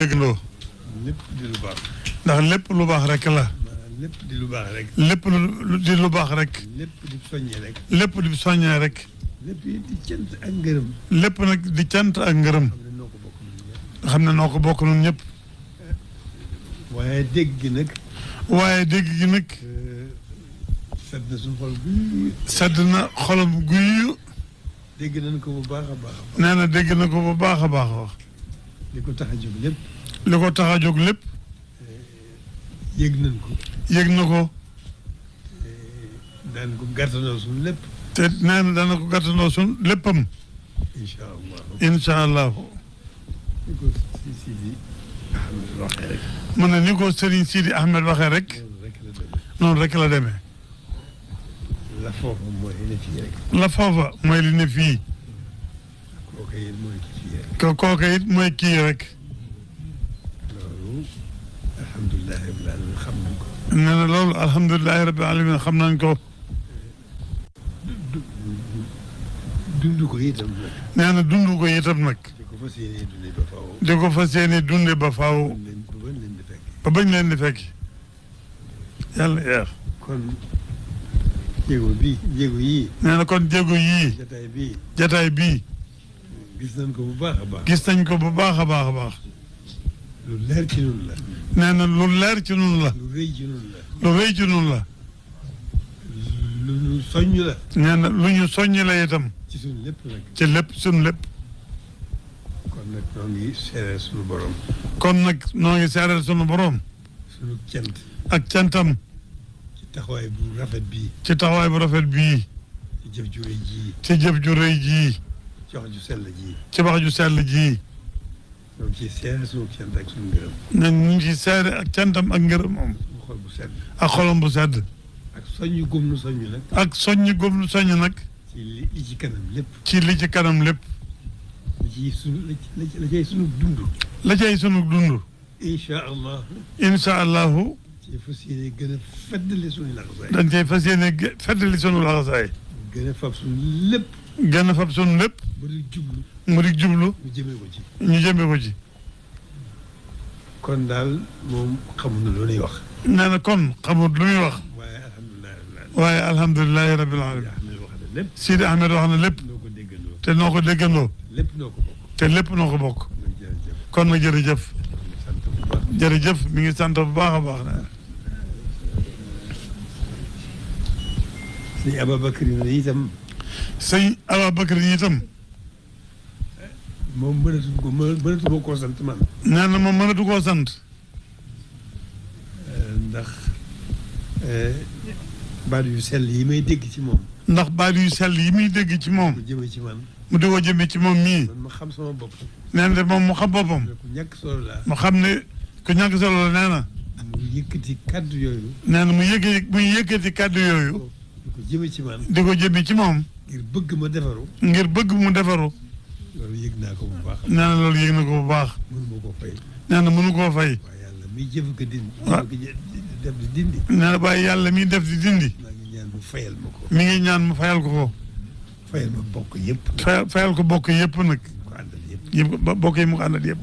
déggandoo. lépp di lu baax. ndax lépp lu baax rek la. lépp di lu baax rek. lépp lu di lu baax rek. lépp di soññee rek. lépp di soññee rek. lépp di cant ak ngërëm. lépp nag di cant ak ngërëm. xam ne noo ko bokk ñun ñëpp. xam ne noo ko bokk ñun ñëpp. waaye dégg gi nag. waaye dégg gi nag. sedd na suñu xol guy. sedd na xolam guy. dégg nañ ko bu baax a baax. nee na dégg na ko bu baax a baax wax. li ko tax a jóg lépp. li ko tax a jóg lépp. yëg nañ ko. yëg na ko. daan ko gàttanoo suñu lépp. te nee na dana ko gàttandoo suñ léppam. incha allah. incha allah. li ko Sidi Ahmed waxee rek. mu ne ni ko Serigne Sidi Ahmed waxee rek. loolu rek la demee. noonu rek la demee. la foofa mooy li ne fii rek. la foofa mooy li ne fii. kooka it mooy ki fii rek. kooka it mooy kii rek. loolu alhamdulilah rabbil alamin xam nañ ko. nee na loolu alhamdulilahi rabbil alamin xam nañ ko. dund ko itam nag. nee na dund ko itam nag. di ko fas yéenee dundee ba faaw. di ko fas yéene dunde ba faaw. ba bañ leen di fekk. ba bañ leen di fekk. yàlla yeex. kon jéego yii. nee na kon jéego yii. jataay bii. jataay bii. gis nañ ko bu baax a baax. gis nañ ko bu baax a baax a baax. lu leer ci nun la. nee na lu leer ci nun la. lu rëy ci nun la. lu rëy ci nun la. lu ñu soññ la. nee na lu ñu soññ la itam. ci suñ lépp nag. ci lépp suñ lépp. kon nag ñoo ngi seereel suñu borom. kon nag noo ngi seeral sunu borom. suñu cant. ak cantam. ci taxawaay bu rafet bii. ci taxawaay bu rafet bii. ci jëf ju rëy jii. ci jëf ju rëy jii. ci wax ju sell jii. ci wax ju sell jii. ñoo ngi ciy seereel suñu cant ak suñu ngërëm. ne ñu ngi ci seere ak cantam ak ngërëm moom. suñu xol bu sedd. ak xolam bu sedd. ak soññu gum nu soññu nag. ak soññ góob lu soññ nag. ci li ci kanam lépp. ci li ci kanam lépp. la ciy suñu la cay suñu dund. la cay sunu dund. incha allah. incha allahu. ci fas yéene gën a feddali suñu laxasaay. dañ cay fas yéene feddali sunu laxasaay. gën a fab suñu lépp. gën a fab sunu lépp. ba di jublu. mu di jublu. ñu jëmee ko ci. ñu jëmee ko ci. kon daal moom xamul na lu ñuy wax. nee na kon xamut lu muy wax. waaye alhamdulilah rabbil alamin. waaye alhamdulilahi rabbil alamin. yaa xam ne wax na lépp. Sidi Ahmed wax na lépp. noo ko déggandoo. te noo ko déggandoo. lépp noo ko bokk. te lépp noo ko bokk. kon jërëjëf. kon nag jërëjëf. sant bu baax. jërëjëf mi ngi sant bu baax a baax. sëñ Ababacar yi itam. sëñ Ababacar yi itam. moom mënatu ma koo sant man. nee na moom mënatu koo sant. ndax baat yu sell yi may dégg ci moom. ndax baat yu sell yi muy dégg ci moom. mu jëmee ci man. mu di ko jëmee ci moom mii. man ma xam sama bopp. nee na moom mu xam boppam. ku ñàkk solo laa. mu xam ne ku ñàkk solo la nee na. mu yëkkati kàddu yooyu. nee na muy yëkkati kàddu yooyu. di ko jëmee ci man. di ko jëmee ci moom. ngir bëgg ma defaru. ngir bëgg mu defaru. loolu yëg naa ko bu baax. nee na loolu yëg na ko bu baax. mënu ma koo fay. nee na mënu koo fay. waaye yàlla miy jëf ko dindi. waaw def di dindi. nee na waaye yàlla miy def di dindi. maa ngi ñaan mu fayal ma ko. mi ngi ñaan mu fayal ko ko. fayal ma bokk yëpp. fayal ko bokk yëpp nag. ko àndal yëpp. yëpp bokk yi mu ko àndat yëpp.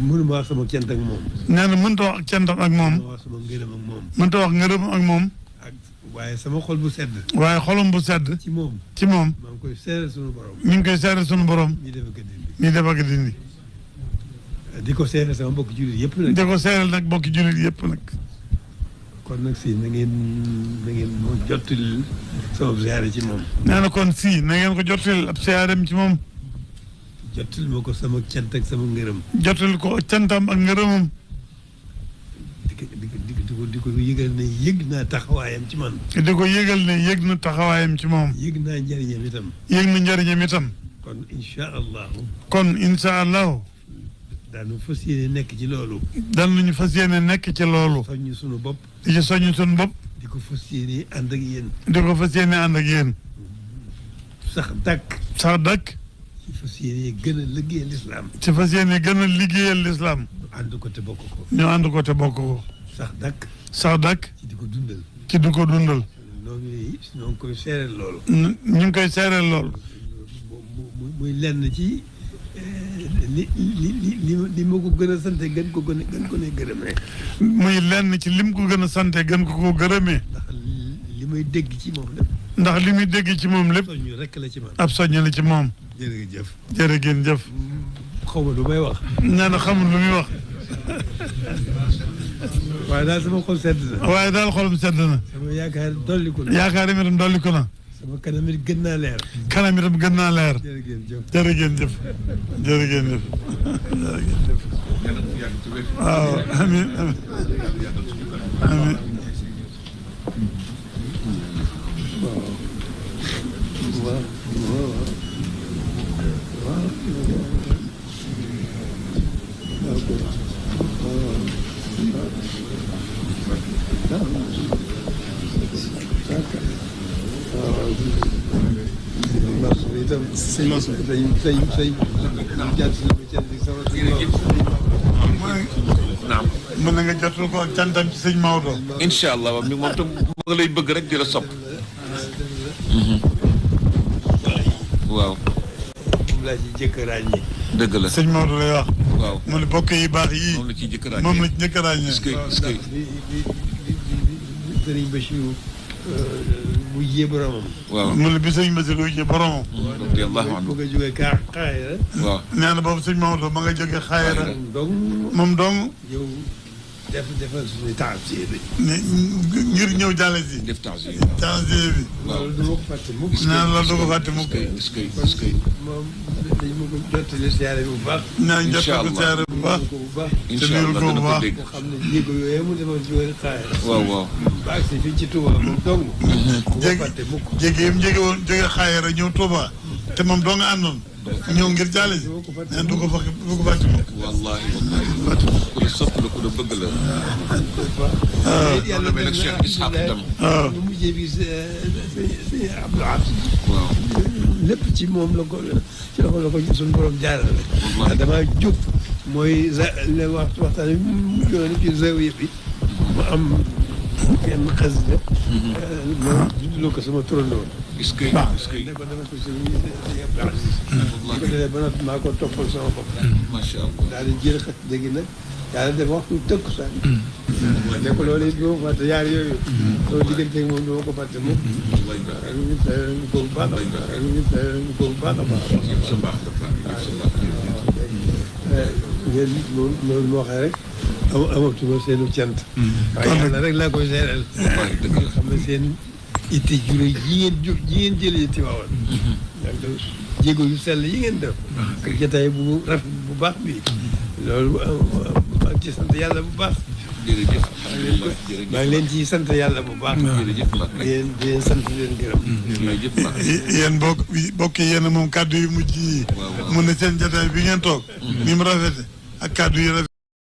mënu ma wax sama cant ak moom. nee na mënta wax ak cantam ak moom. mënu ma wax sama ngërëm ak moom. mënta wax ngërëm ak moom. ak waaye sama xol bu sedd. waaye xolom bu sedd. ci moom. ci moom. maa ngi koy seeral sunu borom. mi ngi koy seere sunu borom. ñu def ko dindi. ñu def ak dindi. di ko seeral sama mbokk jullit yëpp nag. di ko seeral nag bokki jullit yëpp nag. kon nag si na ngeen moo jottali sama ziyaare ci moom. nee na kon si na ngeen ko jottali ab siyaareem ci moom. jottali ma ko sama cant ak sama ngërëm. jottali ko cantam ak ngërëmam. di ko yëgal ne yëg naa taxawaayam ci man. di ko yëgal ne yëg na taxawaayam ci moom. yëg naa njëriñam itam. yëg na njëriñam itam. kon incha allahu. kon incha allahu. daanu fas yéene nekk ci loolu. danañu fas yéene nekk ci loolu. soññ sunu bopp. di ci soññ sunu bopp. di ko fas yéene ànd ak yéen. di ko fas yéene ànd ak yéen. sax dàkk. sax dàkk. ci fas yéene gën a liggéeyal lislaam. ci fas yéene gën a liggéeyal lislaam. ànd ko te bokk ko. ñu ànd ko te bokk ko. sax dàkk. sax dàkk. ci di ko dundal. ci du ko dundal. ñoo ngi koy seereel loolu. ñu ngi koy seereel lool. muy lenn ci li ma ko gën a sante gën ko ne gërëmee. muy lenn ci lim ko gën a sante gën ko gërëmee. ndax li may dégg ci moom lépp. ndax li muy dégg ci moom lépp. soññu rek la ci man. ab soññ la ci moom. jërëjëf. jërëjëf. xaw ma lu may wax. nee na xamul lu muy wax. waaye daal sama xol sedd na. waaye daal xolam sedd na. sama yaakaar dolliku na. yaakaar yi itam dolliku na. sama kanam it gën naa leer. kanam itam gën naa leer. jërëjëf. jërëjëf. jërëjëf. waaw amiin amiin. sëñ Mansour sëñ naam mën na nga jotul ko ak cantam ci sëñ Maodo. incha allah waaw moom tam ma nga lay bëgg rek di la sopp. waaw. moom laa ci jëkk a ràññee. dëgg la sëñ Maodo lay wax. waaw mu ne bokk yi baax yii. moom la ciy jëkk a ràññee moom la ci njëkk a ràññee. est-ce que est-ce que sëriñ Bachirou bu jiyee boromam. waaw mu ne bi sëñ Basiru ci boromam. radiyallahu anhu bëgg a jógee Xaayra. waaw nee na boobu sëñ Maodo ma nga jóge Xaayra. donc moom dong yow defal suñu taasiir bi. ne ngir ñëw jàlle si. def temps yi taasiir bi. loolu du ma ko fàtte mukk. nee na loolu du ko fàtte mukk. est-ce que est-ce que moom dañ ma ko jottali siyaare bu baax. ñaan jot incha ko allah siyaare bu baax. ko bu baax. incha allah dana ko dégg nga xam ne jéego yooyu mu demoon ci wàllu Xaayra. waaw waaw ba agsi fii ci Touba moom dong. bu ko fàtte mukk. jéegi yim jóge woon jóge Xaayra ñëw Touba te moom doo nga àndoon ñëw ngir jàlle si nee du ko fàtte mukk. wallahi wallahi ku la sopp la ku la bëgg la. yàlla mel ak Cheikh Ishaq itam. waaw mu mujjee bi sëñ Abdou Aziz waaw lépp ci moom la ko ci la ko suñu borom jaarale. ndax damaa jóg mooy le waxtaan bi mu mujjoon ci zawiya bi mu am kenn xasida ma juddloo ko sama turandoo. est-ce que est-ce que ne ko dama ko sëñ Abdou Aziz bu ko defee ba noppi maa ko toppal sama bopp macha allah daal di jël xat dégg nag yàlla def waxtu tëkk sax ne ko loolu it doo fàtte yaar yooyu loolu digganteeg moom doo ko fàtte mukk ak ñu ko bu baax ak ñu ko bu baax a baax sa baax dafa sa baax ngeen loolu moo waxee rek amatuma seenu cant waaye yàlla rek laa koy seeral xam ne seen itte jure ji ngeen jëlee ci waawoon jéego yu sell yi ngeen def ak jotaay bu rafet bu baax bi loolu maa ngi ci sant yàlla bu baax jërëjëf maa ngi leen ci sant yàlla bu baax jërëjëf Mbacke di leen sant di leen gërëm jërëjëf Mbacke yéen bokk yéen moom kàddu yu mujj yi mun na seen jotaay bi ngeen toog ni mu rafete ak kàddu yi rafet